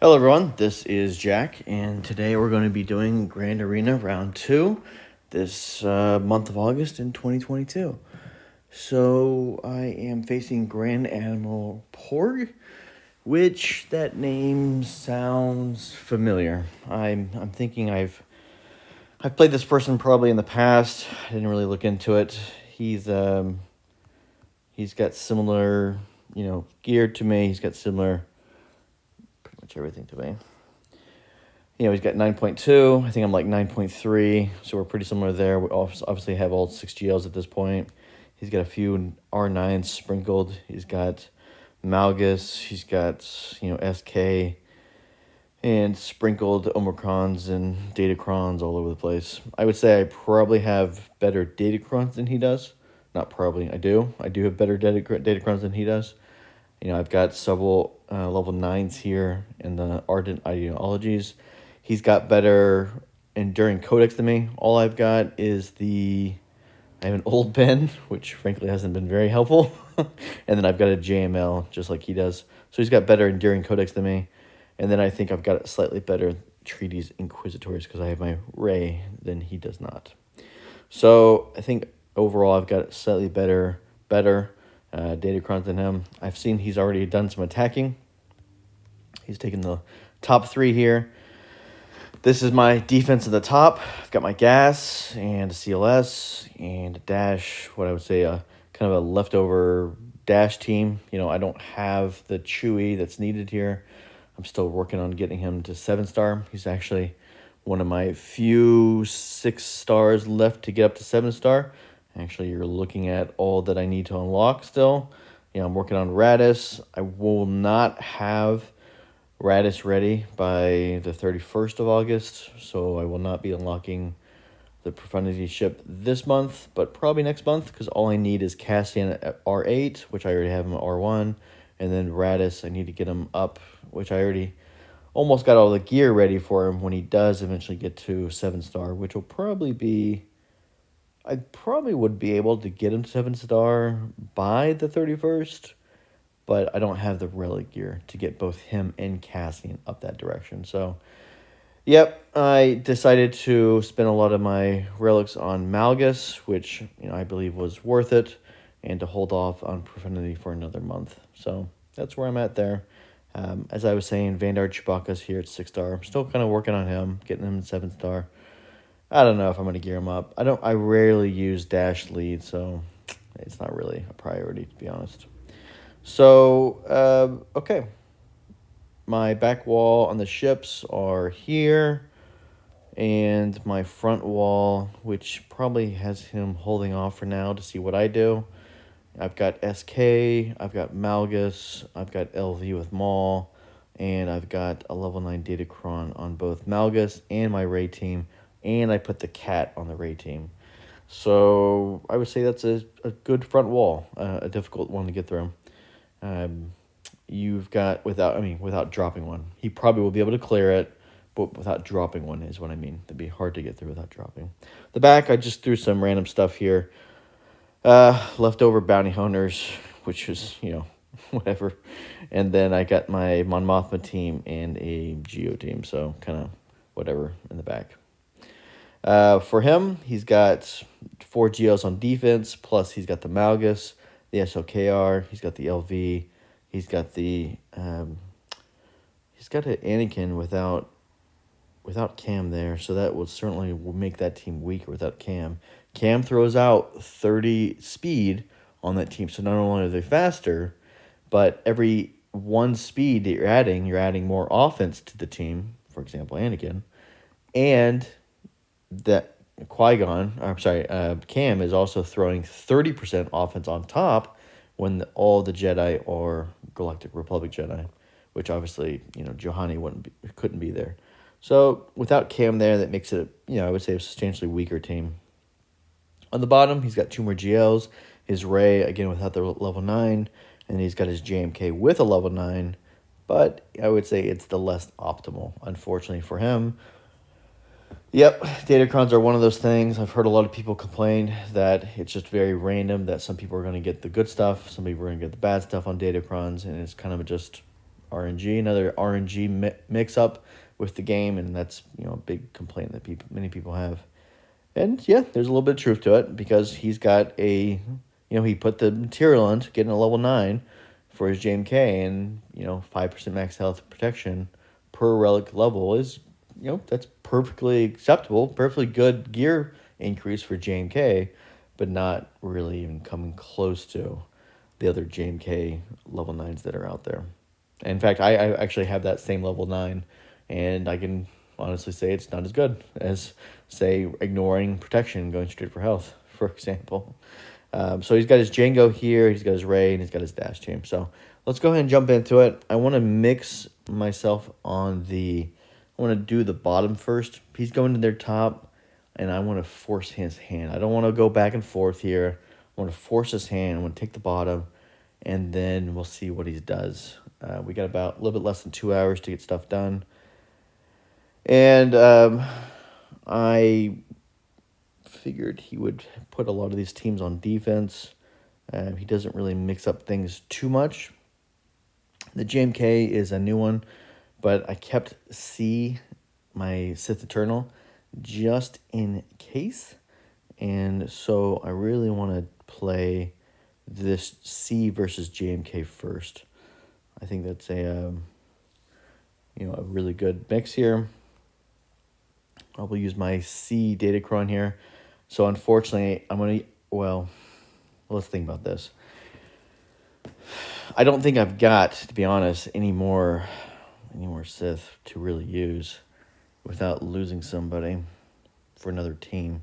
Hello everyone, this is Jack, and today we're going to be doing Grand Arena Round 2 this month of August in 2022. So I am facing Grand Animal Porg, which that name sounds familiar. I'm thinking I've played this person probably in the past. I didn't really look into it. He's got similar, gear to me. He's got similar pretty much everything to me. He's got 9.2. I think I'm like 9.3, so we're pretty similar there. We obviously have all 6 GLs at this point. He's got a few R9s sprinkled. He's got Malgus. He's got, SK and sprinkled Omicrons and Datacrons all over the place. I would say I probably have better Datacrons than he does. Not probably, I do. I do have better Datacrons than he does. I've got several level 9s here in the Ardent Ideologies. He's got better Enduring Codex than me. All I've got is I have an old pen, which frankly hasn't been very helpful. And then I've got a JML, just like he does. So he's got better Enduring Codex than me. And then I think I've got slightly better Treaties Inquisitors because I have my Ray than he does not. So I think overall I've got slightly better Datacrons than him. I've seen he's already done some attacking. He's taken the top 3 here. This is my defense at the top. I've got my gas and a CLS and a dash, what I would say kind of a leftover dash team. I don't have the Chewy that's needed here. I'm still working on getting him to 7-star. He's actually one of my few 6 stars left to get up to 7-star. Actually, you're looking at all that I need to unlock still. I'm working on Radis. I will not have Radis ready by the 31st of August, so I will not be unlocking the Profundity ship this month, but probably next month, because all I need is Cassian at R8, which I already have him at R1, and then Radis, I need to get him up, which I already almost got all the gear ready for him when he does eventually get to 7-star, which will probably be... I probably would be able to get him 7-star by the 31st, but I don't have the relic gear to get both him and Cassian up that direction. So, yep, I decided to spend a lot of my relics on Malgus, which I believe was worth it, and to hold off on Profundity for another month. So that's where I'm at there. As I was saying, Vanguard Chewbacca's here at 6-star. I'm still kind of working on him, getting him 7-star. I don't know if I'm going to gear him up. I rarely use dash lead, so it's not really a priority, to be honest. So, okay. My back wall on the ships are here. And my front wall, which probably has him holding off for now to see what I do. I've got SK, I've got Malgus, I've got LV with Maul, and I've got a level 9 Datacron on both Malgus and my Ray team. And I put the cat on the Ray team. So I would say that's a good front wall, a difficult one to get through. You've got, without dropping one. He probably will be able to clear it, but without dropping one is what I mean. It'd be hard to get through without dropping. The back, I just threw some random stuff here. Leftover bounty hunters, which is, whatever. And then I got my Mon Mothma team and a Geo team, so kind of whatever in the back. For him, he's got 4 GLs on defense, plus he's got the Malgus, the SLKR, he's got the LV, he's got an Anakin without Cam there, so that will certainly make that team weaker without Cam. Cam throws out 30 speed on that team, so not only are they faster, but every 1 speed that you're adding more offense to the team, for example, Anakin, and that Cam is also throwing 30% offense on top when all the Jedi are Galactic Republic Jedi, which obviously, Johanni couldn't be there. So without Cam there, that makes it, I would say a substantially weaker team. On the bottom, he's got 2 more GLs. His Ray, again, without the level 9, and he's got his JMK with a level 9, but I would say it's the less optimal, unfortunately for him. Yep, Datacrons are one of those things. I've heard a lot of people complain that it's just very random, that some people are going to get the good stuff, some people are going to get the bad stuff on Datacrons, and it's kind of just RNG, another RNG mix-up with the game, and that's, you know, a big complaint that many people have. And yeah, there's a little bit of truth to it, because he's got he put the material into getting a level 9 for his JMK, and, 5% max health protection per relic level is, that's perfectly acceptable, perfectly good gear increase for JMK, but not really even coming close to the other JMK level 9s that are out there. In fact, I actually have that same level 9, and I can honestly say it's not as good as, say, ignoring protection, going straight for health, for example. So he's got his Django here, he's got his Ray, and he's got his Dash team. So let's go ahead and jump into it. I want to mix myself on I want to do the bottom first. He's going to their top, and I want to force his hand. I don't want to go back and forth here. I want to force his hand. I want to take the bottom, and then we'll see what he does. We got about a little bit less than 2 hours to get stuff done. And I figured he would put a lot of these teams on defense. He doesn't really mix up things too much. The JMK is a new one, but I kept C, my Sith Eternal, just in case. And so I really want to play this C versus JMK first. I think that's a really good mix here. I will use my C Datacron here. So unfortunately, let's think about this. I don't think I've got, to be honest, any more Sith to really use without losing somebody for another team.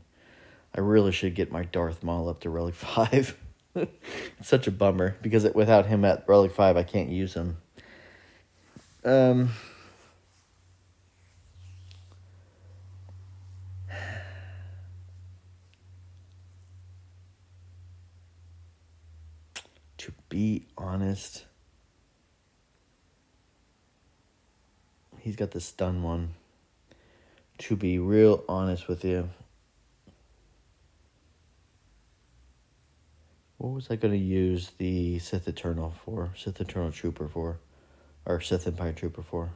I really should get my Darth Maul up to Relic 5. It's such a bummer, because without him at Relic 5, I can't use him. To be honest, he's got the stun one. To be real honest with you, what was I going to use the Sith Eternal Trooper for, or Sith Empire Trooper for?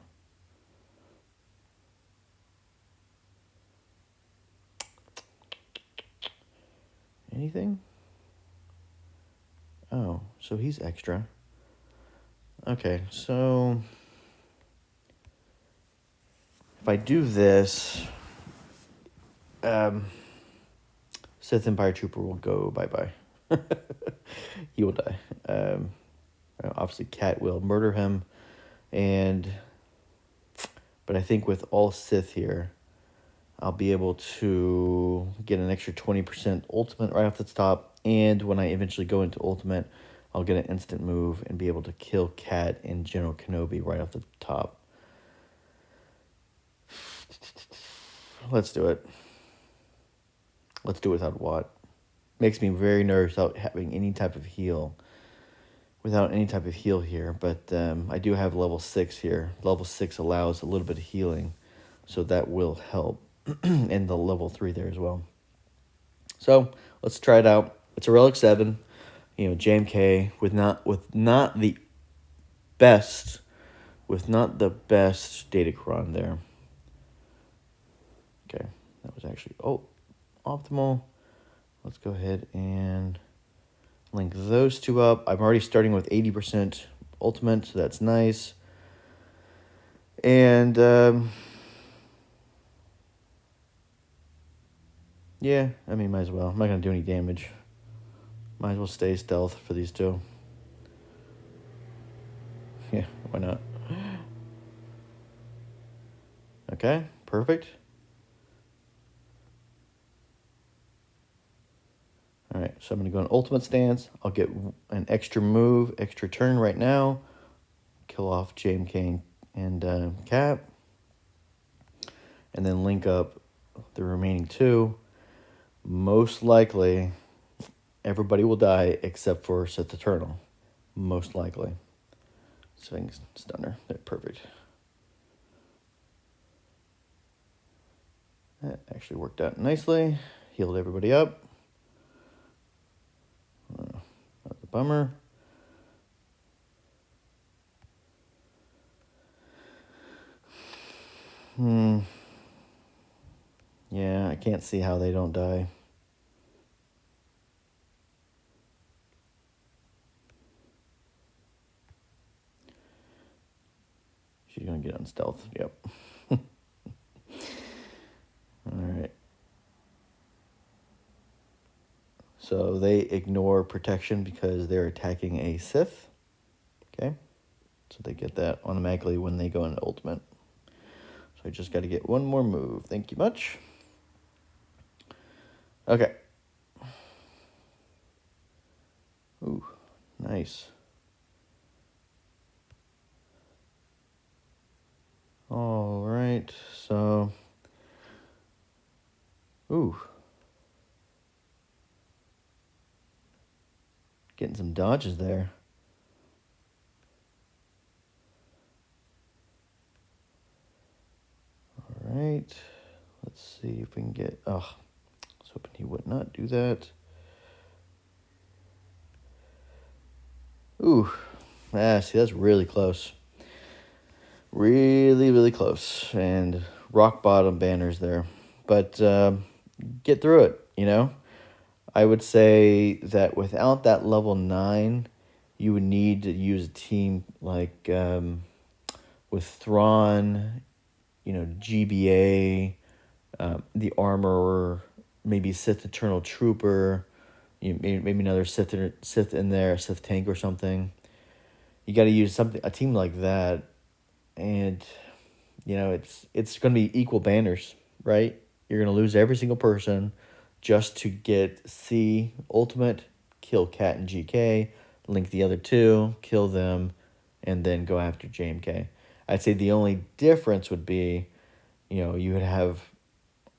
Anything? Oh, so he's extra. Okay, so if I do this, Sith Empire Trooper will go bye-bye. He will die. Obviously, Cat will murder him, but I think with all Sith here, I'll be able to get an extra 20% ultimate right off the top, and when I eventually go into ultimate, I'll get an instant move and be able to kill Cat and General Kenobi right off the top. Let's do it. Let's do it without Watt. Makes me very nervous without having any type of heal. Here, but I do have level 6 here. Level 6 allows a little bit of healing, so that will help. And the level 3 there as well. So let's try it out. It's a Relic 7, JMK with not the best Datacron there. Okay, that was actually optimal. Let's go ahead and link those two up. I'm already starting with 80% ultimate, so that's nice. And yeah, I mean, might as well. I'm not going to do any damage. Might as well stay stealth for these two. Yeah, why not? Okay, perfect. All right, so I'm going to go in ultimate stance. I'll get an extra move, extra turn right now. Kill off JMK and Cap. And then link up the remaining two. Most likely, everybody will die except for Sith Eternal. Most likely. Swing stunner. They're perfect. That actually worked out nicely. Healed everybody up. That was a bummer. Yeah, I can't see how they don't die. She's going to get on stealth. Yep. Alright. So they ignore protection because they're attacking a Sith. Okay. So they get that automatically when they go into ultimate. So I just got to get one more move. Thank you much. Okay. Ooh, nice. All right, so... Ooh. Getting some dodges there. All right. Let's see if we can get... Oh, I was hoping he would not do that. Ooh. Ah, see, that's really close. Really, really close. And rock bottom banners there. But get through it, you know? I would say that without that level 9, you would need to use a team like with Thrawn, you know, GBA, the Armorer, maybe Sith Eternal Trooper, you know, maybe another Sith in there, Sith tank or something. You got to use a team like that, and you know it's going to be equal banners, right? You're going to lose every single person just to get C ultimate, kill Cat and GK, link the other two, kill them, and then go after JMK. I'd say the only difference would be, you know, you would have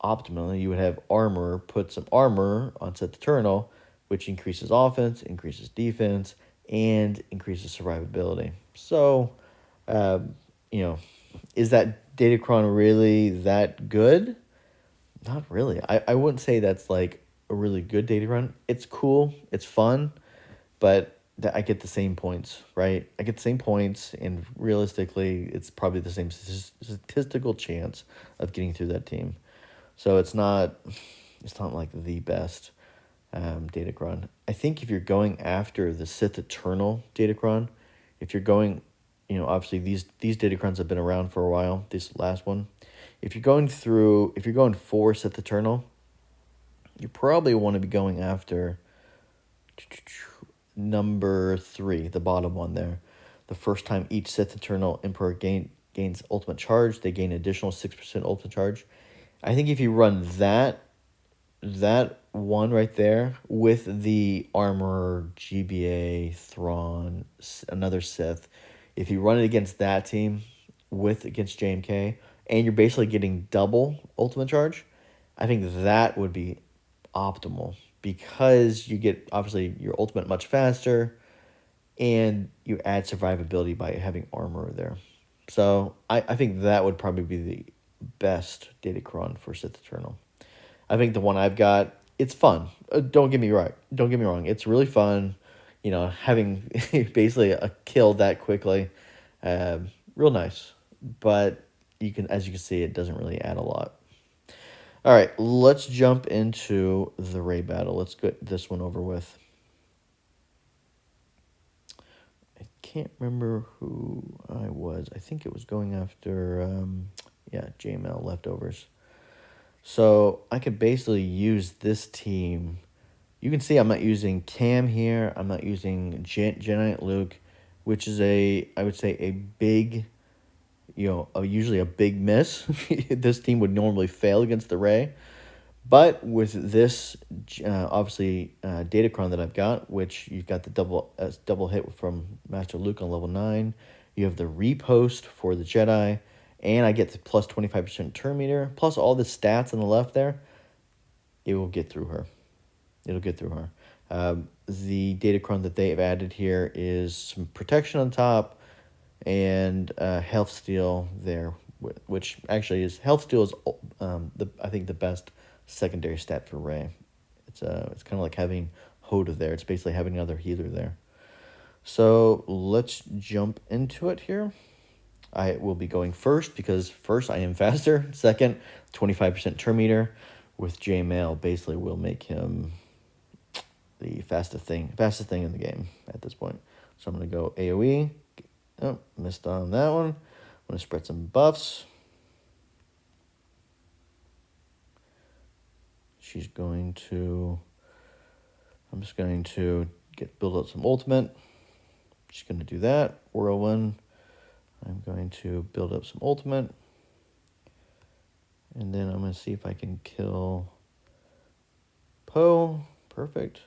optimally, you would have armor, put some armor on Sith Eternal, which increases offense, increases defense, and increases survivability. So, you know, is that Datacron really that good? Not really. I wouldn't say that's like a really good Datacron. It's cool, it's fun, but I get the same points, right? I get the same points, and realistically, it's probably the same statistical chance of getting through that team. So it's not like the best Datacron. I think if you're going after the Sith Eternal Datacron, if you're going, you know, obviously these Datacrons have been around for a while. This last one, if you're going for Sith Eternal, you probably want to be going after number 3, the bottom one there. The first time each Sith Eternal Emperor gains ultimate charge, they gain additional 6% ultimate charge. I think if you run that one right there with the Armorer, GBA, Thrawn, another Sith, if you run it against that team against JMK, and you're basically getting double ultimate charge, I think that would be optimal, because you get obviously your ultimate much faster, and you add survivability by having armor there. So I think that would probably be the best Datacron for Sith Eternal. I think the one I've got, it's fun. Don't get me wrong. It's really fun, you know, having basically a kill that quickly. Real nice. But as you can see, it doesn't really add a lot. All right, let's jump into the raid battle. Let's get this one over with. I can't remember who I was. I think it was going after, JML leftovers. So I could basically use this team. You can see I'm not using Cam here. I'm not using Jedi Luke, which is I would say a big, usually a big miss. This team would normally fail against the Rey. But with this, obviously, Datacron that I've got, which you've got the double hit from Master Luke on level 9. You have the repost for the Jedi. And I get the plus 25% turn meter, plus all the stats on the left there. It will get through her. It'll get through her. The Datacron that they've added here is some protection on top and health steal there, which actually is health steal is I think the best secondary stat for Rey. It's kind of like having Hoda there. It's basically having another healer there. So let's jump into it here. I will be going first because first I am faster. Second, 25% turn meter with J-Mail basically will make him the fastest thing in the game at this point. So I'm going to go AoE. Oh, missed on that one. I'm going to spread some buffs. I'm just going to build up some ultimate. Just going to do that. Whirlwind. I'm going to build up some ultimate. And then I'm going to see if I can kill Poe. Perfect.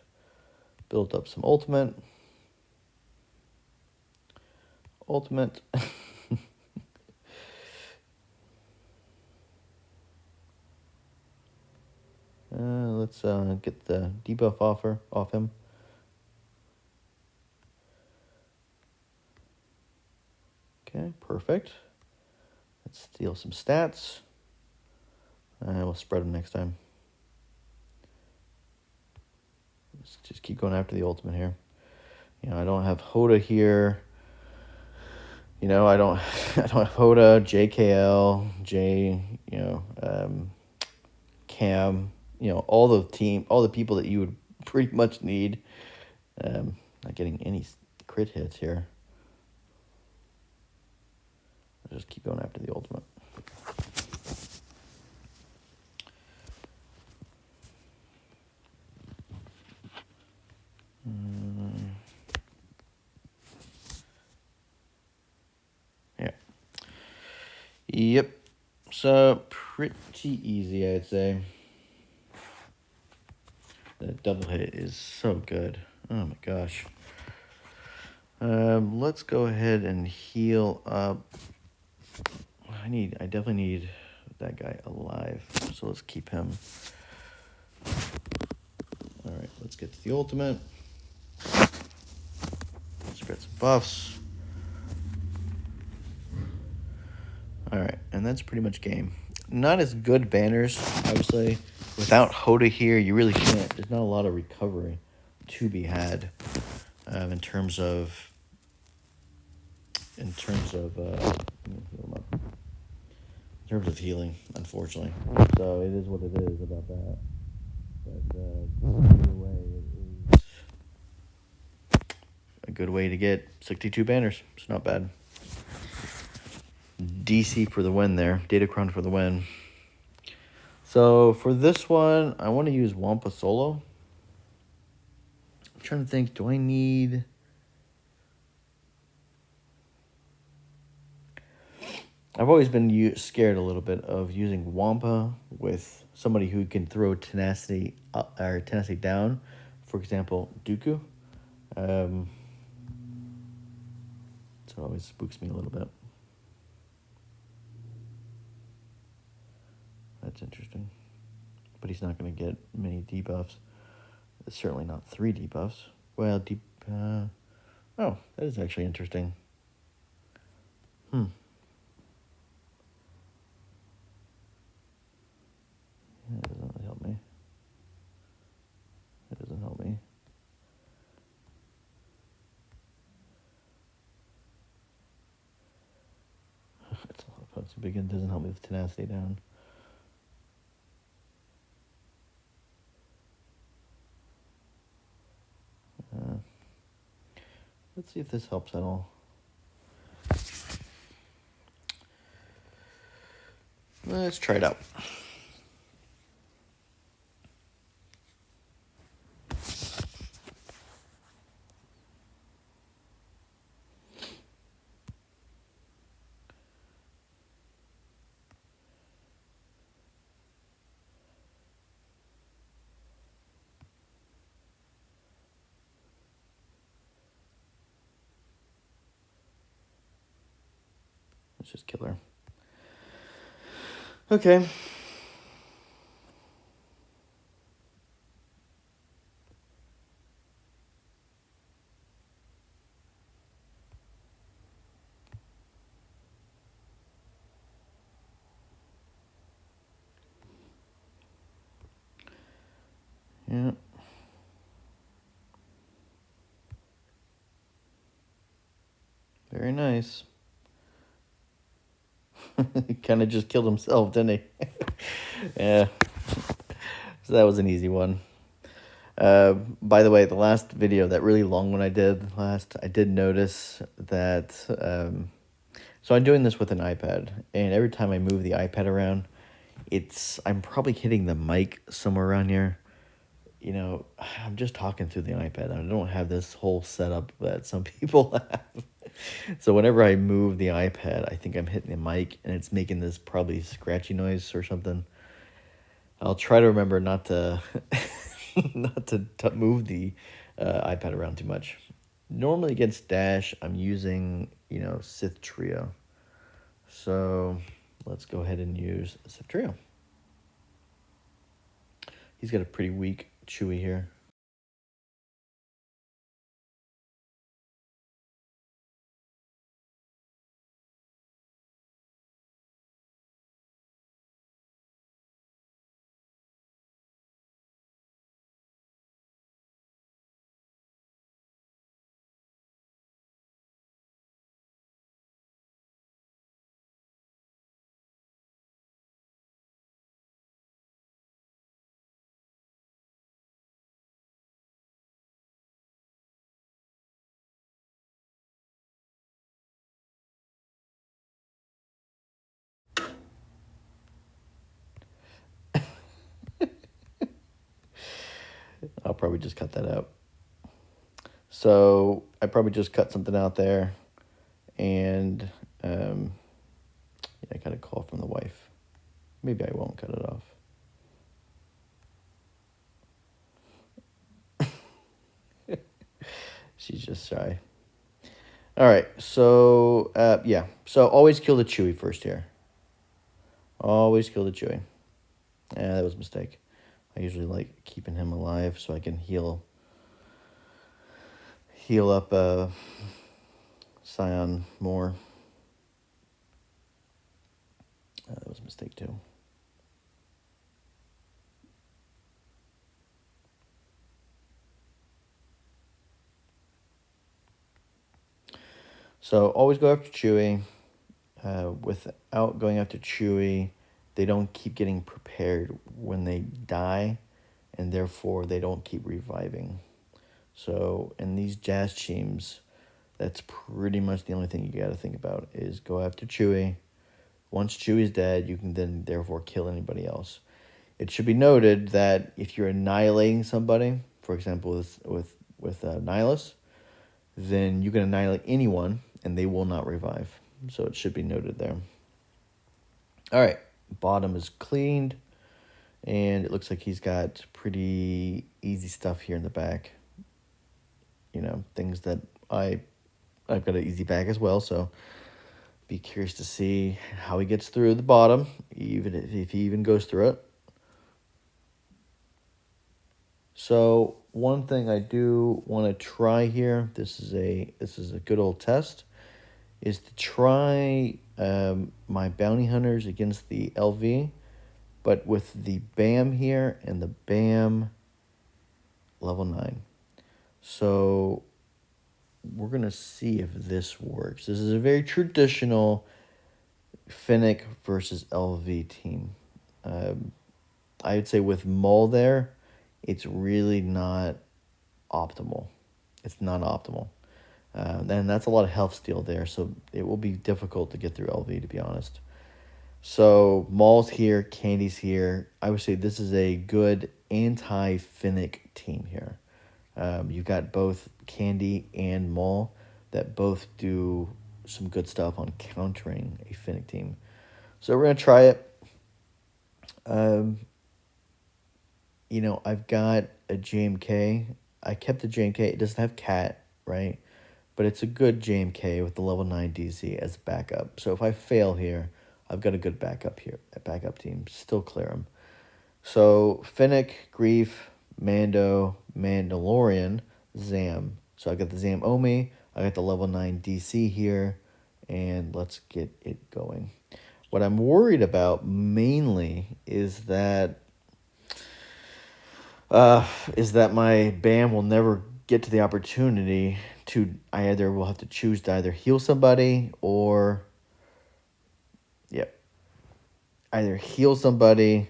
Build up some ultimate. Ultimate. Let's get the debuff off him. Okay, perfect. Let's steal some stats. We'll spread them next time. Let's just keep going after the ultimate here. You know, I don't have Hoda here. You know, I don't have Hoda, JKL, Cam, you know, all the people that you would pretty much need. Not getting any crit hits here. I'll just keep going after the ultimate. Yeah. Yep. So pretty easy, I'd say. The double hit is so good. Oh my gosh. Let's go ahead and heal up. I definitely need that guy alive. So let's keep him. All right, let's get to the ultimate. Spread some buffs. All right, and that's pretty much game. Not as good banners, obviously. Without Hoda here, you really can't. There's not a lot of recovery to be had in terms of healing, unfortunately. So it is what it is about that. But either way, it is a good way to get 62 banners. It's not bad. DC for the win there. Datacron for the win. So for this one, I want to use Wampa solo. I'm trying to think, do I need... I've always been scared a little bit of using Wampa with somebody who can throw tenacity up or tenacity down. For example, Dooku. So it always spooks me a little bit. That's interesting. But he's not going to get many debuffs. It's certainly not 3 debuffs. Well, oh, that is actually interesting. Yeah, it doesn't really help me. It doesn't help me. It's a lot of points to begin. It doesn't help me with tenacity down. Let's see if this helps at all. Let's try it out. Let's just kill her. Okay. Yeah. Very nice. He kind of just killed himself, didn't he? Yeah. So that was an easy one. By the way, the last video, that really long one I did notice that, so I'm doing this with an iPad, and every time I move the iPad around, I'm probably hitting the mic somewhere around here. You know, I'm just talking through the iPad. I don't have this whole setup that some people have. So whenever I move the iPad, I think I'm hitting the mic, and it's making this probably scratchy noise or something. I'll try to remember not to not to move the iPad around too much. Normally against Dash, I'm using, Sith Trio. So let's go ahead and use Sith Trio. He's got a pretty weak Chewie here. I'll probably just cut that out. So I probably just cut something out there, and I got a call from the wife. Maybe I won't cut it off. She's just shy. All right, so so always kill the Chewie first here. Always kill the Chewie. Yeah, that was a mistake. I usually like keeping him alive so I can heal up Scion more. That was a mistake too. So always go after Chewie. Without going after Chewie, they don't keep getting prepared when they die, and therefore they don't keep reviving. So in these Jazz teams, that's pretty much the only thing you got to think about is go after Chewie. Once Chewie's dead, you can then therefore kill anybody else. It should be noted that if you're annihilating somebody, for example with Nihilus, then you can annihilate anyone and they will not revive. So it should be noted there. All right, bottom is cleaned, and it looks like he's got pretty easy stuff here in the back. Things that I've got an easy back as well, so be curious to see how he gets through the bottom, even if he even goes through it. So one thing I do want to try here, this is a good old test, is to try my bounty hunters against the LV, but with the BAM here and the BAM level 9. So we're going to see if this works. This is a very traditional Finnick versus LV team. I would say with Maul there, it's really not optimal. It's not optimal. And that's a lot of health steal there, so it will be difficult to get through LV, to be honest. So Maul's here, Candy's here. I would say this is a good anti-Finnick team here. You've got both Candy and Maul that both do some good stuff on countering a Finnick team. So we're going to try it. I've got a JMK. I kept the JMK. It doesn't have Cat, right? But it's a good JMK with the level 9 DC as backup. So if I fail here, I've got a good backup here. A backup team. Still clear them. So Finnick, Grief, Mando, Mandalorian, Zam. So I got the Zam Omi. I got the level 9 DC here. And let's get it going. What I'm worried about mainly is that my BAM will never get to the opportunity to, I either will have to choose to either heal somebody or, either heal somebody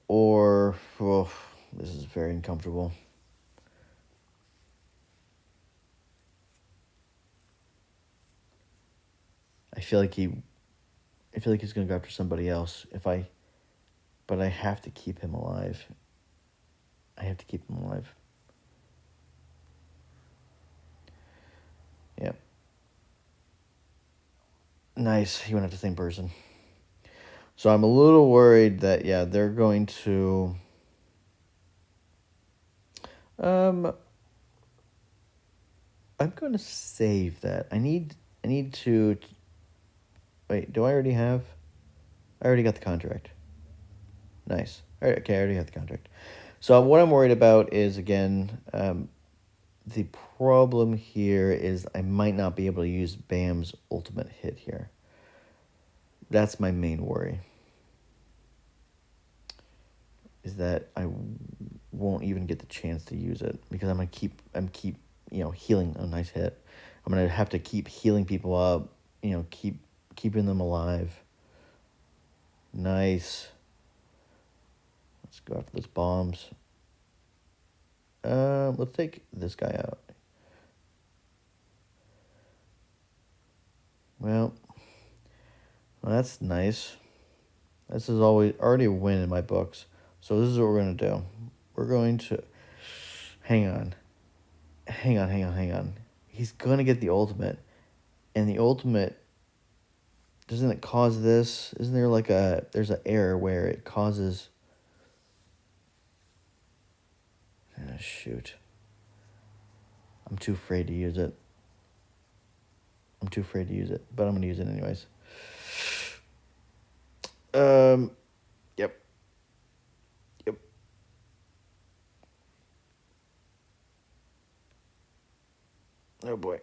or, oh, this is very uncomfortable. I feel like he's gonna go after somebody else but I have to keep him alive. I have to keep him alive. Yep. Nice. He went after the same person. So I'm a little worried that, yeah, they're going to... I'm going to save that. I need to... Wait, do I already have... I already got the contract. Nice. All right, okay, I already have the contract. So what I'm worried about is, again, the problem here is I might not be able to use Bam's ultimate hit here. That's my main worry. Is that I won't even get the chance to use it because I'm keep healing a nice hit. I'm gonna have to keep healing people up, keeping them alive. Nice. Let's go after those bombs. Let's take this guy out. Well, that's nice. This is already a win in my books. So this is what we're going to do. We're going to... Hang on. He's going to get the ultimate. And the ultimate... Doesn't it cause this? Isn't there like there's an error where it causes... Oh, shoot. I'm too afraid to use it. But I'm going to use it anyways. Yep. Oh boy.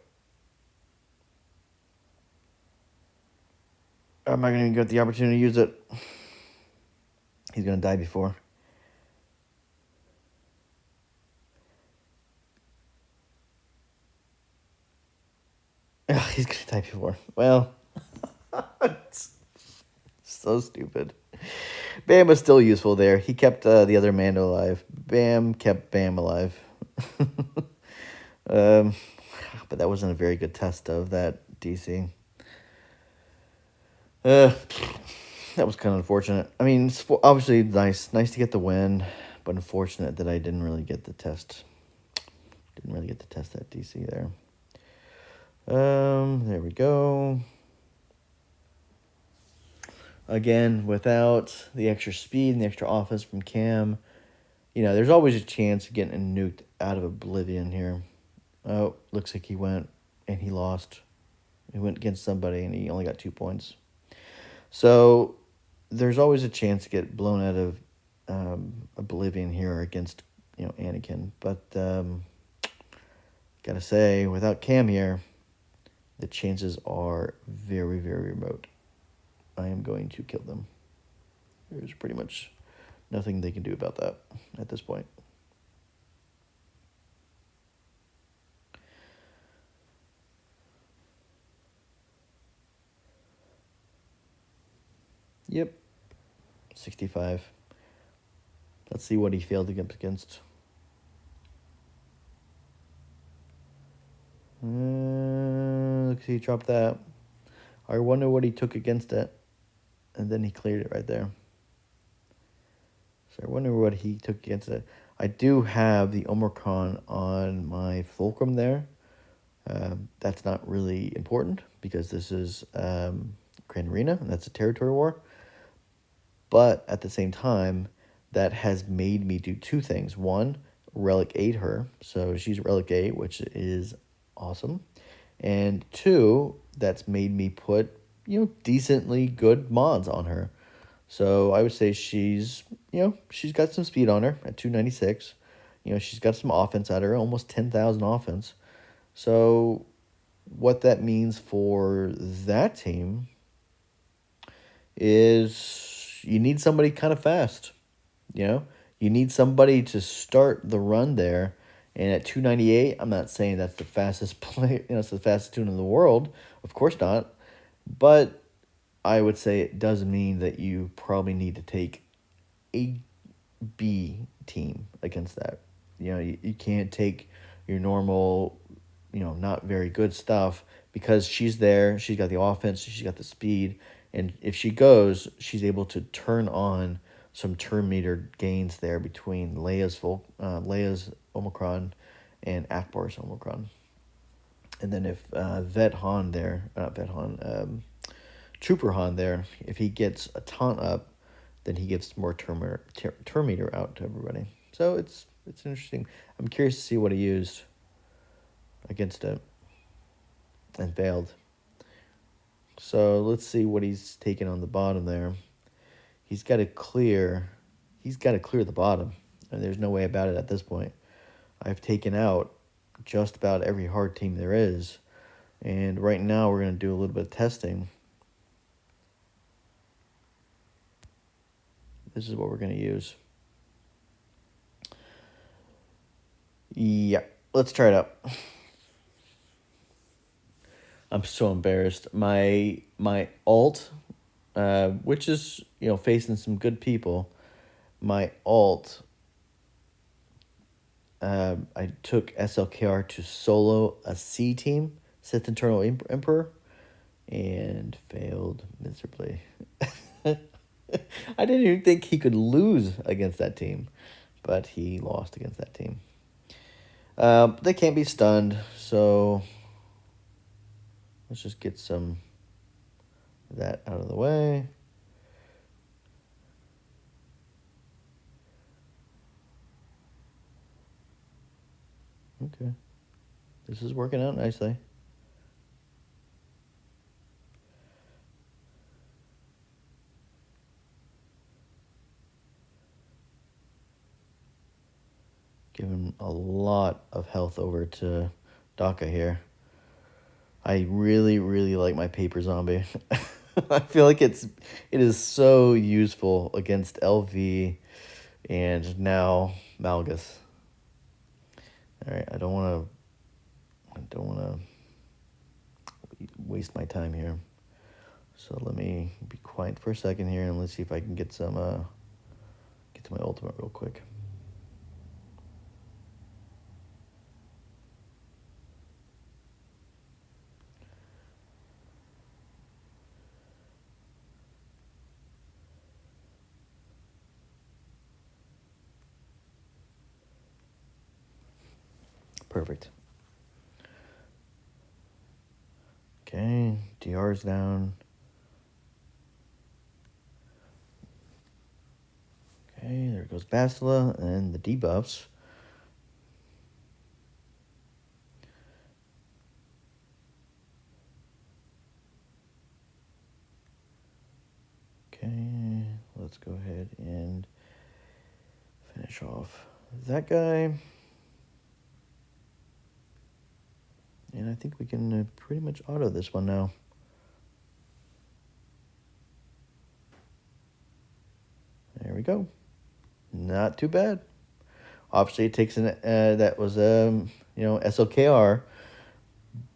I'm not going to even get the opportunity to use it. He's going to die before. Ugh, he's going to die before. Well, it's so stupid. Bam was still useful there. He kept the other Mando alive. Bam kept Bam alive. But that wasn't a very good test of that DC. That was kind of unfortunate. I mean, it's obviously nice to get the win, but unfortunate that I didn't really get the test. Didn't really get to test that DC there. There we go. Again, without the extra speed and the extra offense from Cam, there's always a chance of getting nuked out of oblivion here. Oh, looks like he went and he lost. He went against somebody and he only got 2 points. So there's always a chance to get blown out of oblivion here against Anakin. But gotta say, without Cam here, the chances are very, very remote. I am going to kill them. There's pretty much nothing they can do about that at this point. Yep. 65. Let's see what he failed against. Looks like he dropped that. I wonder what he took against it. And then he cleared it right there. So I wonder what he took against it. I do have the Omicron on my fulcrum there. That's not really important because this is Grand Arena, and that's a territory war. But at the same time, that has made me do two things. One, Relic 8 her. So she's Relic 8, which is awesome. And two, that's made me put, decently good mods on her. So I would say she's got some speed on her at 296. She's got some offense at her, almost 10,000 offense. So what that means for that team is you need somebody kind of fast. You need somebody to start the run there. And at 298, I'm not saying that's the fastest play, it's the fastest tune in the world. Of course not. But I would say it does mean that you probably need to take a B team against that. You can't take your normal, not very good stuff because she's there. She's got the offense. She's got the speed. And if she goes, she's able to turn on some turn meter gains there between Leia's Omicron and Akbar's Omicron. And then if Vet Han there, not Vet Han, Trooper Han there, if he gets a taunt up, then he gives more term meter out to everybody. So it's interesting. I'm curious to see what he used against it and failed. So let's see what he's taking on the bottom there. He's got to clear the bottom, and there's no way about it at this point. I've taken out just about every hard team there is, and right now we're going to do a little bit of testing. This is what we're going to use. Yeah, let's try it out. I'm so embarrassed. My alt, which is facing some good people, my alt. I took SLKR to solo a C team, Sith Internal Emperor, and failed miserably. I didn't even think he could lose against that team, but he lost against that team. They can't be stunned, so let's just get some of that out of the way. Okay. This is working out nicely. Giving a lot of health over to Daka here. I really, really like my paper zombie. I feel like it is so useful against LV and now Malgus. All right, I don't want to waste my time here. So let me be quiet for a second here and let's see if I can get to my ultimate real quick. Perfect. Okay, DR's down. Okay, there goes Bastila and the debuffs. Okay, let's go ahead and finish off that guy. And I think we can pretty much auto this one now. There we go. Not too bad. Obviously, it takes that was SLKR.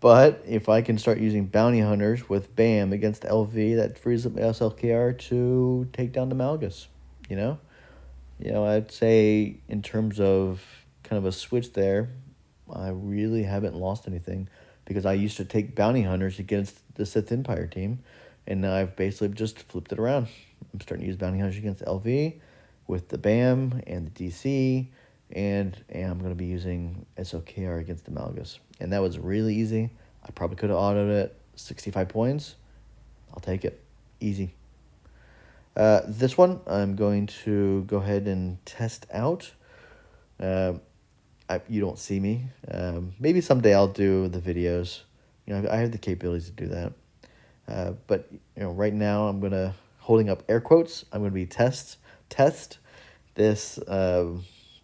But if I can start using bounty hunters with BAM against LV, that frees up SLKR to take down the Malgus. I'd say in terms of kind of a switch there, I really haven't lost anything because I used to take bounty hunters against the Sith Empire team, and now I've basically just flipped it around. I'm starting to use bounty hunters against LV with the BAM and the DC, and I'm going to be using SLKR against the Malgus. And that was really easy. I probably could have autoed it 65 points. I'll take it. Easy. This one, I'm going to go ahead and test out. You don't see me. Maybe someday I'll do the videos. I have the capabilities to do that. But right now I'm gonna holding up air quotes. I'm gonna be test this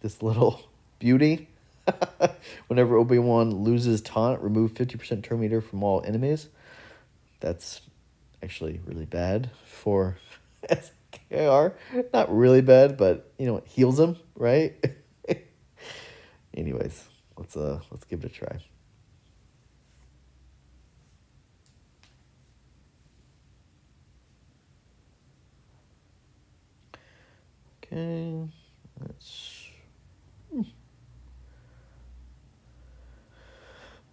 this little beauty. Whenever Obi-Wan loses taunt, remove 50% turn meter from all enemies. That's actually really bad for SKR. Not really bad, but it heals him, right? Anyways, let's give it a try. Okay, let's...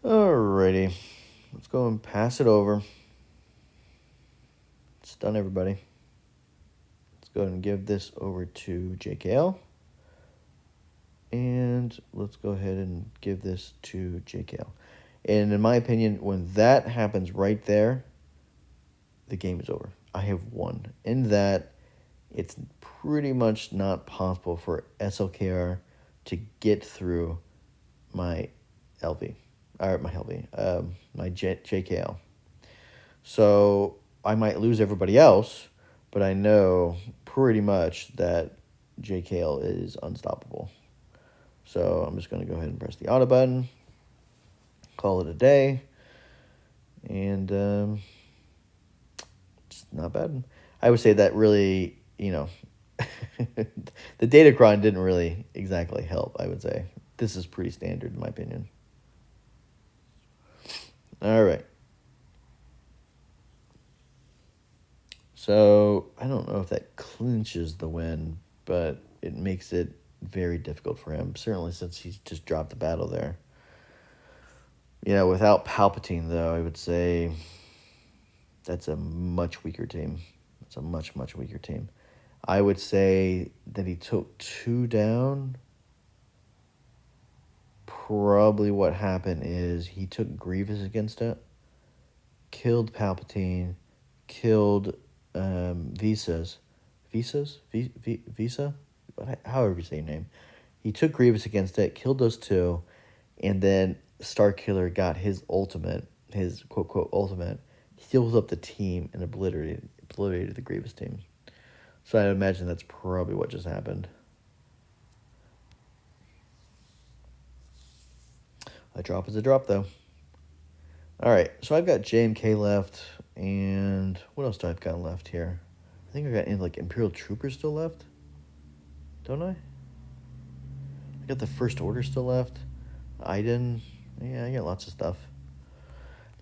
Alrighty, let's go and pass it over. It's done, everybody. Let's go ahead and give this over to JKL. And let's go ahead and give this to JKL. And in my opinion, when that happens right there, the game is over. I have won. In that, it's pretty much not possible for SLKR to get through my LV. Or my LV. My JKL. So I might lose everybody else, but I know pretty much that JKL is unstoppable. So I'm just going to go ahead and press the auto button, call it a day, and it's not bad. I would say that really, the Datacron didn't really exactly help, I would say. This is pretty standard in my opinion. All right. So I don't know if that clinches the win, but it makes it very difficult for him, certainly since he's just dropped the battle there. Without Palpatine, though, I would say that's a much weaker team. It's a much, much weaker team. I would say that he took 2 down. Probably what happened is he took Grievous against it, killed Palpatine, killed Visa? However you say your name. He took Grievous against it, killed those 2, and then Starkiller got his ultimate, his quote-quote ultimate, healed up the team and obliterated the Grievous team. So I imagine that's probably what just happened. A drop is a drop, though. All right, so I've got JMK left, and what else do I've got left here? I think I got Imperial Troopers still left, don't I? I got the First Order still left. Iden, yeah, I got lots of stuff.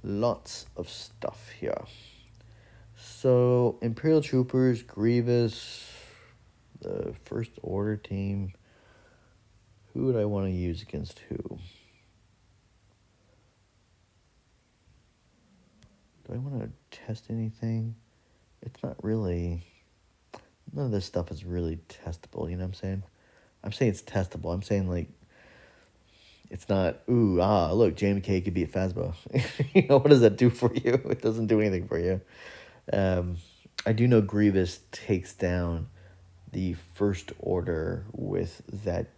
Lots of stuff here. So Imperial Troopers, Grievous, the First Order team. Who would I want to use against who? Do I want to test anything? It's not really... None of this stuff is really testable, you know what I'm saying? I'm saying it's testable. I'm saying, it's not, look, JMK could beat Phasma. What does that do for you? It doesn't do anything for you. I do know Grievous takes down the First Order with that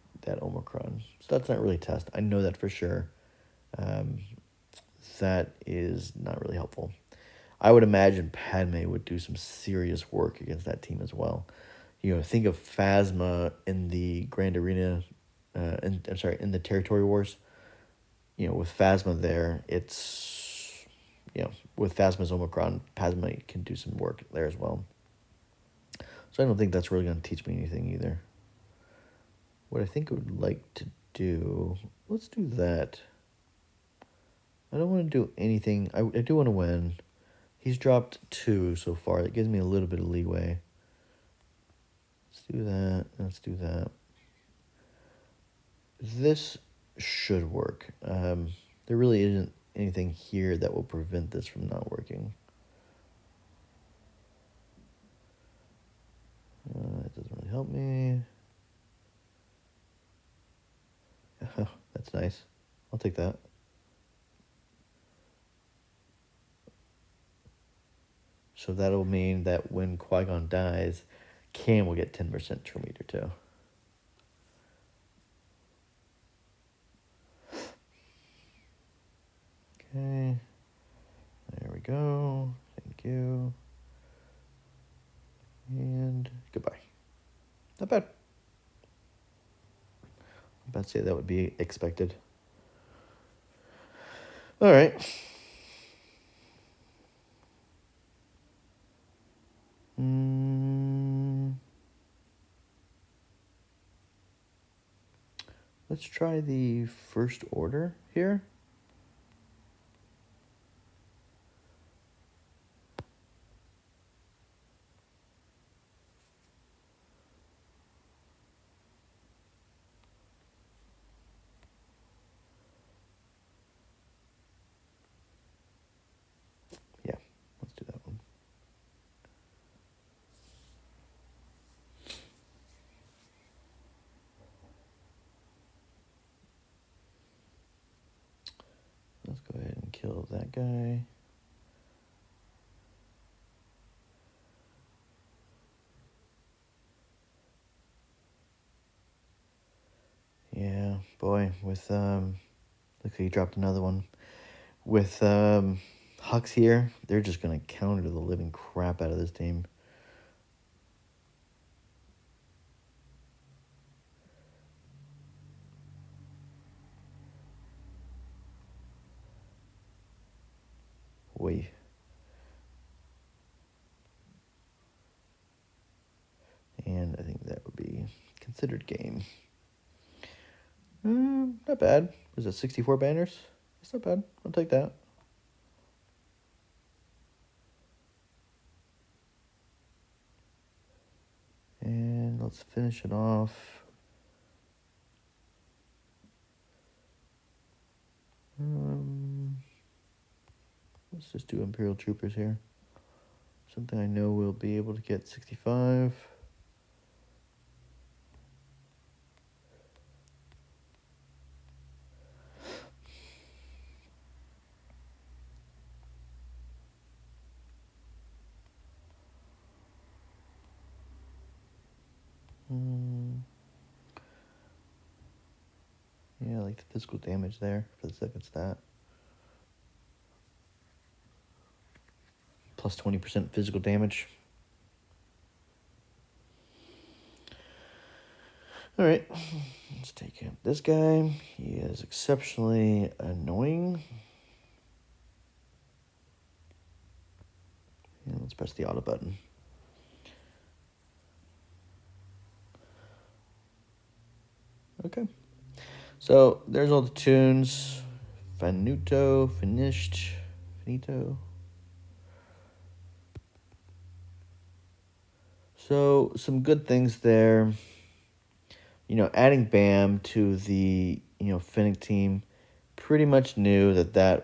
Omicron. So that's not really a test. I know that for sure. That is not really helpful. I would imagine Padme would do some serious work against that team as well. Think of Phasma in the Grand Arena, in the Territory Wars. With Phasma there, it's, with Phasma's Omicron, Padme can do some work there as well. So I don't think that's really going to teach me anything either. What I think I would like to do, let's do that. I don't want to do anything. I do want to win. He's dropped 2 so far. That gives me a little bit of leeway. Let's do that. Let's do that. This should work. There really isn't anything here that will prevent this from not working. It doesn't really help me. Oh, that's nice. I'll take that. So that'll mean that when Qui-Gon dies, Cam will get 10% Terminator too. Okay. There we go. Thank you. And goodbye. Not bad. I'm about to say that would be expected. All right. Let's try the First Order here. kill that guy. Yeah, boy, with look, he dropped another one. With Hux here, they're just gonna counter the living crap out of this team. Boy. And I think that would be considered game. Not bad. Was it 64 banners? It's not bad. I'll take that. And let's finish it off. Let's just do Imperial Troopers here. Something I know we'll be able to get 65. Yeah, I like the physical damage there for the second stat. Plus 20% physical damage. Alright, let's take him. This guy, he is exceptionally annoying. And let's press the auto button. Okay. So there's all the tunes. Finito, finished, finito. So some good things there. Adding Bam to the, Finnick team, pretty much knew that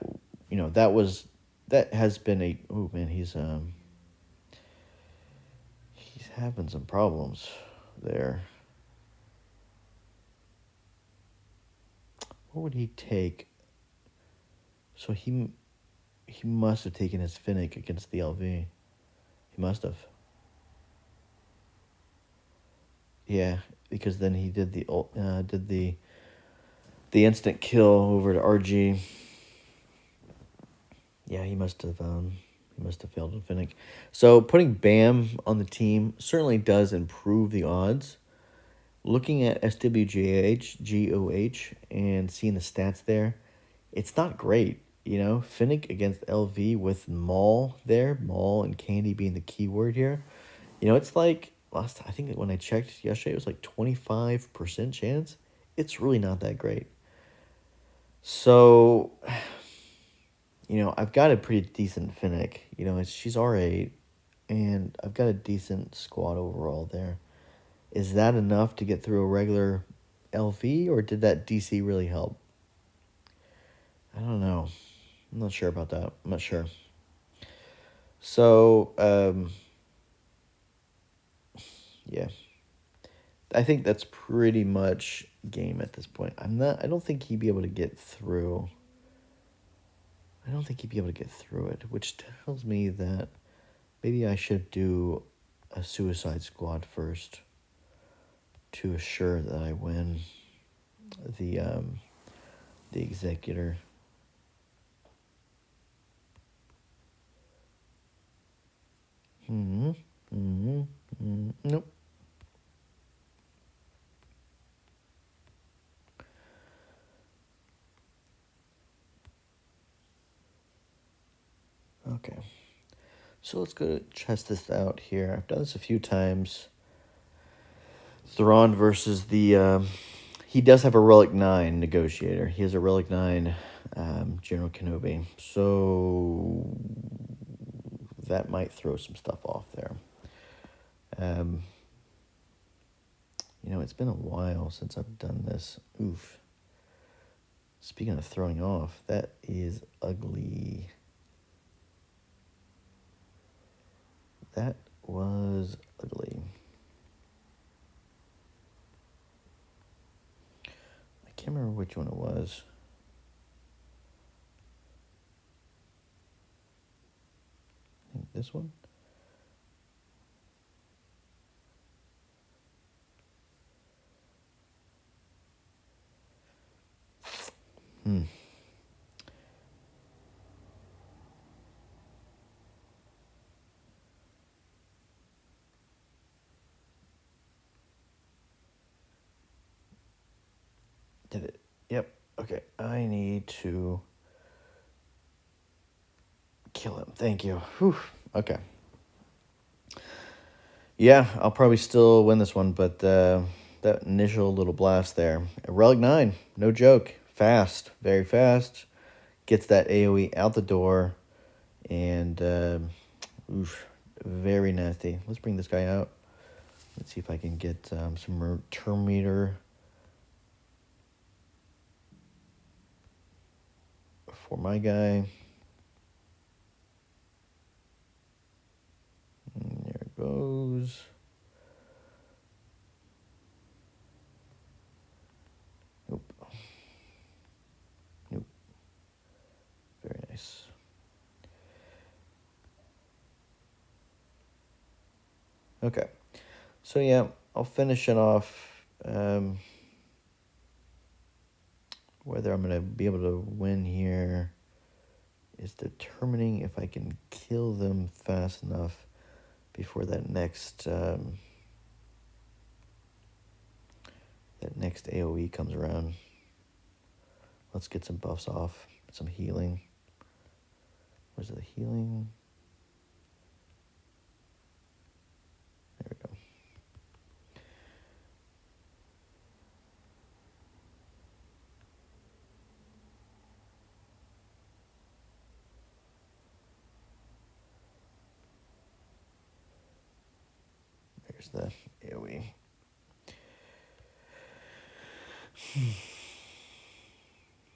has been a, oh man, he's having some problems there. What would he take? So he must have taken his Finnick against the LV. He must have. Yeah, because then he did the instant kill over to RG. Yeah, he must have failed in Finnick. So putting Bam on the team certainly does improve the odds. Looking at SWGOH and seeing the stats there, it's not great. Finnick against LV with Maul there, Maul and Candy being the key word here. It's like I think when I checked yesterday, it was like 25% chance. It's really not that great. So, I've got a pretty decent Finnick. She's R8, and I've got a decent squad overall there. Is that enough to get through a regular LV, or did that DC really help? I don't know. I'm not sure about that. I'm not sure. So, yeah. I think that's pretty much game at this point. I don't think he'd be able to get through. I don't think he'd be able to get through it, which tells me that maybe I should do a Suicide Squad first to assure that I win the Executor. Nope. Okay. So let's go test this out here. I've done this a few times. Thrawn versus the... he does have a Relic 9 Negotiator. He has a Relic 9 General Kenobi. So that might throw some stuff off there. It's been a while since I've done this. Oof. Speaking of throwing off, that is ugly. That was ugly. I can't remember which one it was. this one. Did it? Yep. Okay. I need to kill him. Thank you. Whew. Okay. Yeah, I'll probably still win this one, but that initial little blast there. Relic 9, no joke. Fast, very fast. Gets that AoE out the door. And, oof, very nasty. Let's bring this guy out. Let's see if I can get some turn meter for my guy. And there it goes. Nope. Nope. Very nice. Okay. So, yeah, I'll finish it off. Whether I'm going to be able to win here is determining if I can kill them fast enough before that next AoE comes around. Let's get some buffs off, some healing. Where's the healing? There we go. There's the AoE.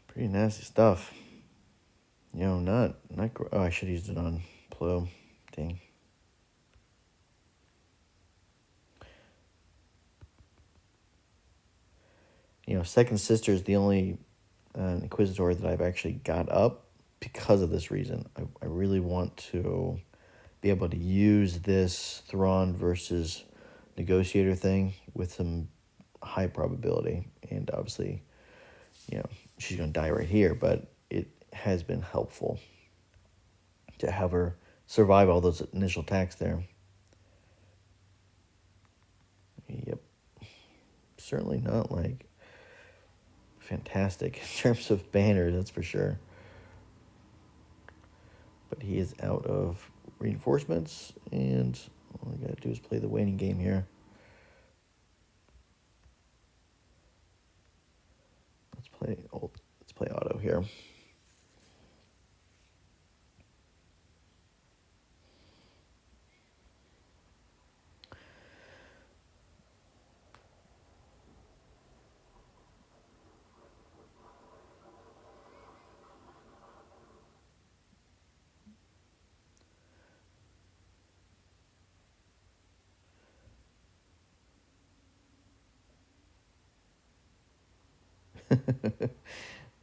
Pretty nasty stuff. You know, not oh, I should have used it on Plo. Dang. You know, Second Sister is the only Inquisitor that I've actually got up because of this reason. I really want to be able to use this Thrawn versus Negotiator thing with some high probability. And obviously, you know, she's going to die right here, but it has been helpful to have her survive all those initial attacks there. Yep. Certainly not, like, fantastic in terms of banners, that's for sure. But he is out of reinforcements, and all I gotta do is play the waiting game here. Let's play auto here.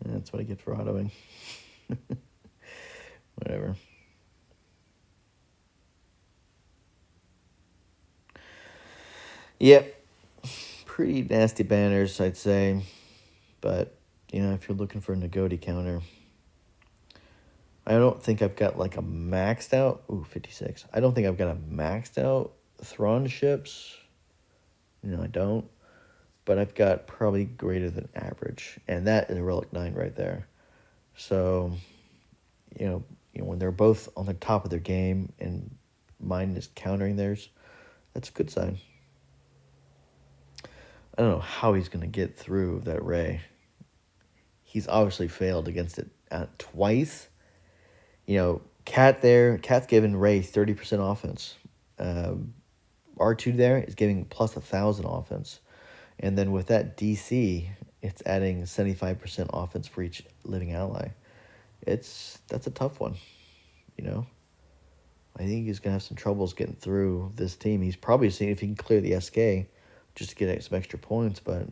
That's what I get for autoing. Whatever. Yep. Pretty nasty banners, I'd say. But, you know, if you're looking for a Nagoti counter, I don't think I've got like a maxed out. Ooh, 56. I don't think I've got a maxed out Thrawn ships. You know, I don't. But I've got probably greater than average. And that is a Relic 9 right there. So, you know, when they're both on the top of their game and mine is countering theirs, that's a good sign. I don't know how he's going to get through that Rey. He's obviously failed against it twice. You know, Cat's giving Rey 30% offense. R2 there is giving plus 1,000 offense. And then with that DC, it's adding 75% offense for each living ally. That's a tough one, you know. I think he's gonna have some troubles getting through this team. He's probably seeing if he can clear the SK just to get some extra points, but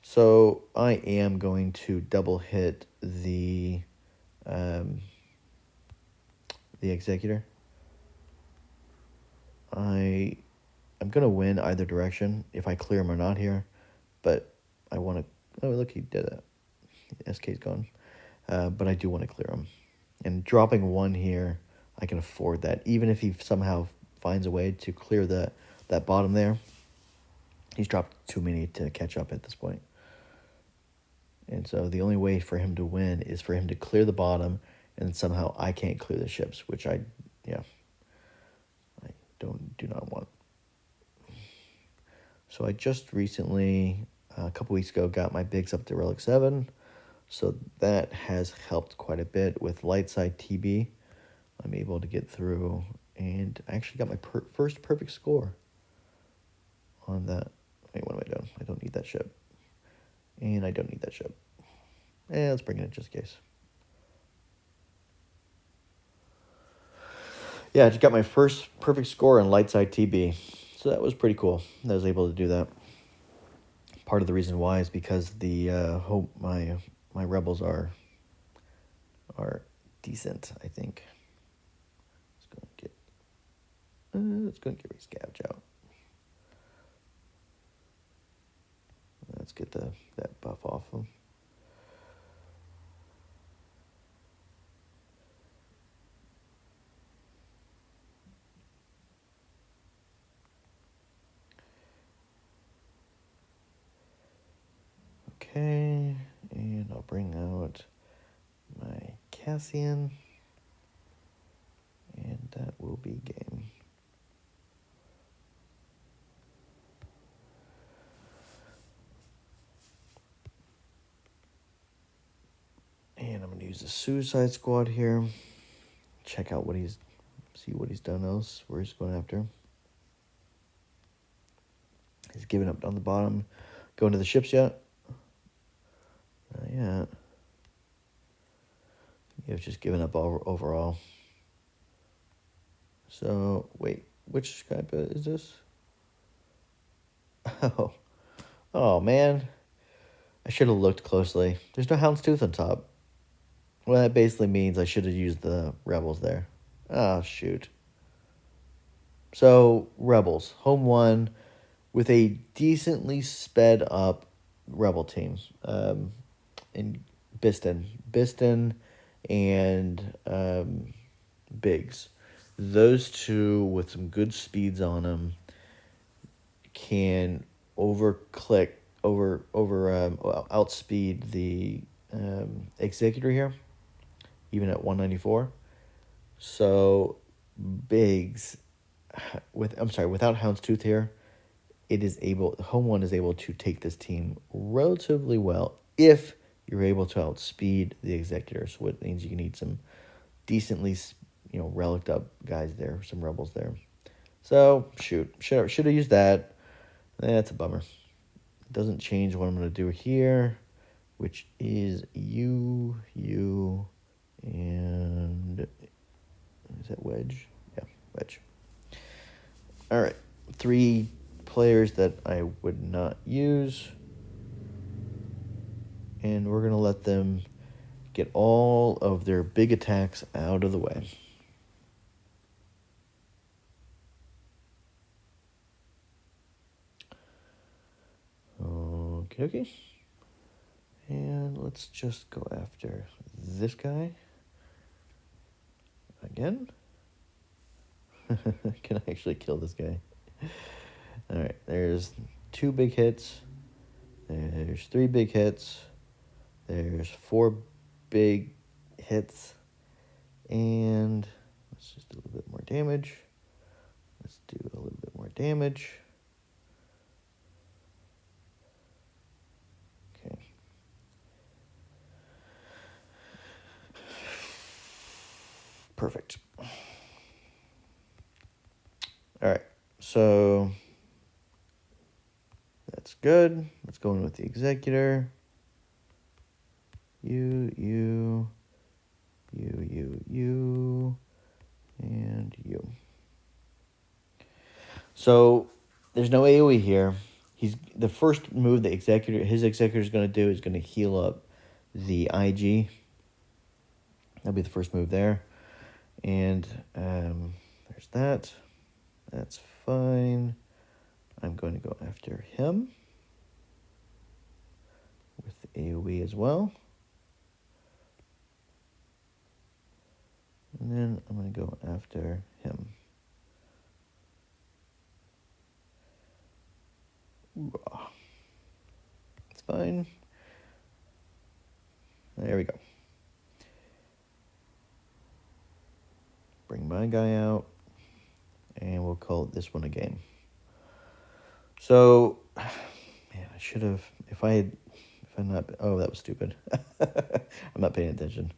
So I am going to double hit the the Executor. I'm going to win either direction if I clear him or not here. But I want to... Oh, look, he did that. SK's gone. But I do want to clear him. And dropping 1 here, I can afford that. Even if he somehow finds a way to clear that bottom there, he's dropped too many to catch up at this point. And so the only way for him to win is for him to clear the bottom, and somehow I can't clear the ships, which I do not want. So I just recently, a couple weeks ago, got my bigs up to Relic 7. So that has helped quite a bit with light side TB. I'm able to get through, and I actually got my first perfect score on that. Wait, what am I doing? I don't need that ship. And I don't need that ship. Let's bring it in just in case. Yeah, I just got my first perfect score on light side TB. So that was pretty cool. I was able to do that. Part of the reason why is because the my rebels are decent, I think. Let's go and get Scavenge out. Let's get that buff off them. Okay, and I'll bring out my Cassian, and that will be game. And I'm going to use the Suicide Squad here. Check out see what he's done else, where he's going after. He's giving up on the bottom. Going to the ships yet? Not yet. He's just giving up overall. So, wait, which Skype is this? Oh, man. I should have looked closely. There's no Houndstooth on top. Well, that basically means I should have used the Rebels there. Oh, shoot. So, Rebels. Home 1 with a decently sped up Rebel team. And Biston and Biggs. Those two with some good speeds on them can outspeed the Executor here, even at 194. So Biggs, without Houndstooth here, Home 1 is able to take this team relatively well if you're able to outspeed the Executor. So it means you need some decently, reliced up guys there, some rebels there. So shoot, should have used that. That's a bummer. It doesn't change what I'm going to do here, which is you, and is that Wedge? Yeah, Wedge. All right, 3 players that I would not use, and we're going to let them get all of their big attacks out of the way. Okay. And let's just go after this guy. Again. Can I actually kill this guy? Alright, there's 2 big hits. There's 3 big hits. There's 4 big hits. And let's just do a little bit more damage. Let's do a little bit more damage. Okay. Perfect. All right, so that's good. Let's go in with the Executor. You, and you. So there's no AoE here. The first move his Executor is going to do is going to heal up the IG. That'll be the first move there. And there's that. That's fine. I'm going to go after him with AoE as well. And then I'm going to go after him. It's fine. There we go. Bring my guy out. And we'll call this one a game. So, man, I should have, if I'm not, oh, that was stupid. I'm not paying attention.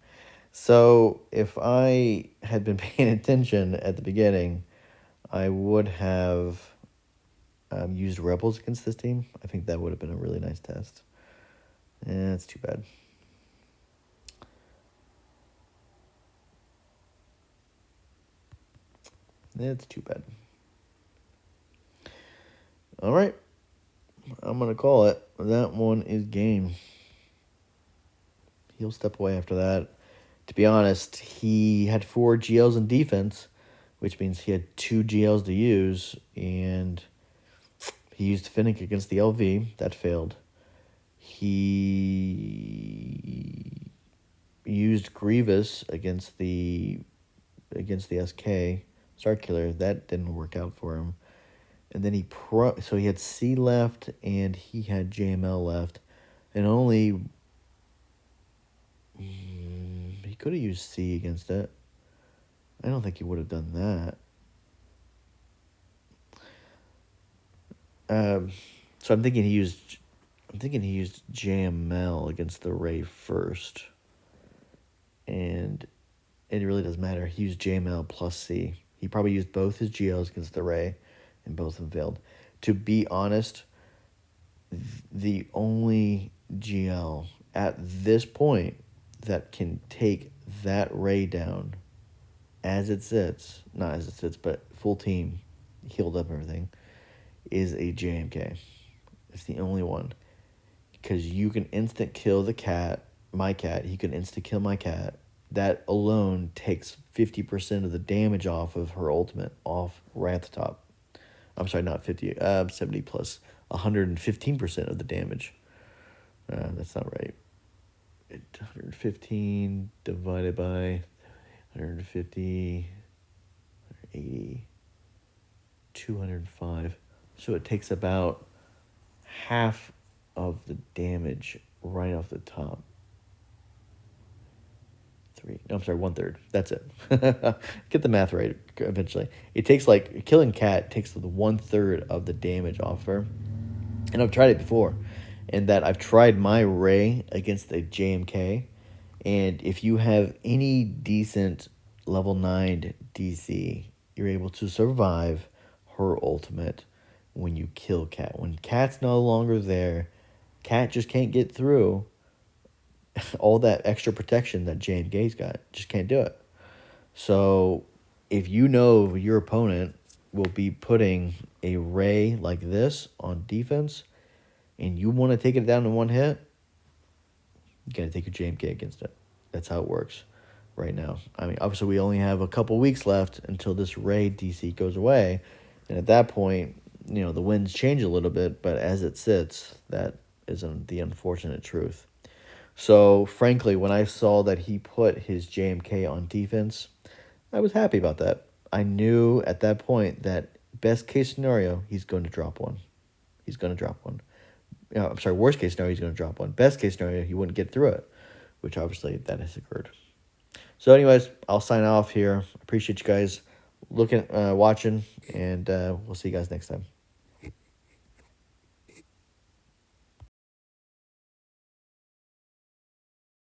So, if I had been paying attention at the beginning, I would have used Rebels against this team. I think that would have been a really nice test. It's too bad. It's too bad. All right. I'm going to call it. That one is game. He'll step away after that. To be honest, he had 4 GLs in defense, which means he had 2 GLs to use, and he used Finnick against the LV. That failed. He used Grievous against the SK Starkiller. That didn't work out for him. And then so he had C left and he had JML left, and only he could have used C against it. I don't think he would have done that. So I'm thinking he used JML against the Ray first, and it really doesn't matter. He used JML plus C. He probably used both his GLs against the Ray, and both of them failed. To be honest, the only GL at this point that can take that Ray down as it sits, not as it sits, but full team, healed up everything, is a JMK. It's the only one. Because you can instant kill my cat. He can instant kill my cat. That alone takes 50% of the damage off of her ultimate, off right at the top. I'm sorry, not 50, 70 plus 115% of the damage. That's not right. 115 divided by 150, 180, 205. So it takes about half of the damage right off the top. 1/3. That's it. Get the math right eventually. It takes killing cat takes the 1/3 of the damage off her. And I've tried it before. And that I've tried my Ray against a JMK. And if you have any decent level 9 DC, you're able to survive her ultimate when you kill cat. When cat's no longer there, cat just can't get through all that extra protection that JMK's got. Just can't do it. So if you know your opponent will be putting a Ray like this on defense, and you want to take it down in one hit, you got to take your JMK against it. That's how it works right now. I mean, obviously we only have a couple weeks left until this Ray DC goes away, and at that point, the winds change a little bit, but as it sits, that is the unfortunate truth. So, frankly, when I saw that he put his JMK on defense, I was happy about that. I knew at that point that best case scenario, he's going to drop one. Worst case scenario, he's going to drop one. Best case scenario, he wouldn't get through it, which obviously that has occurred. So anyways, I'll sign off here. Appreciate you guys watching, and we'll see you guys next time.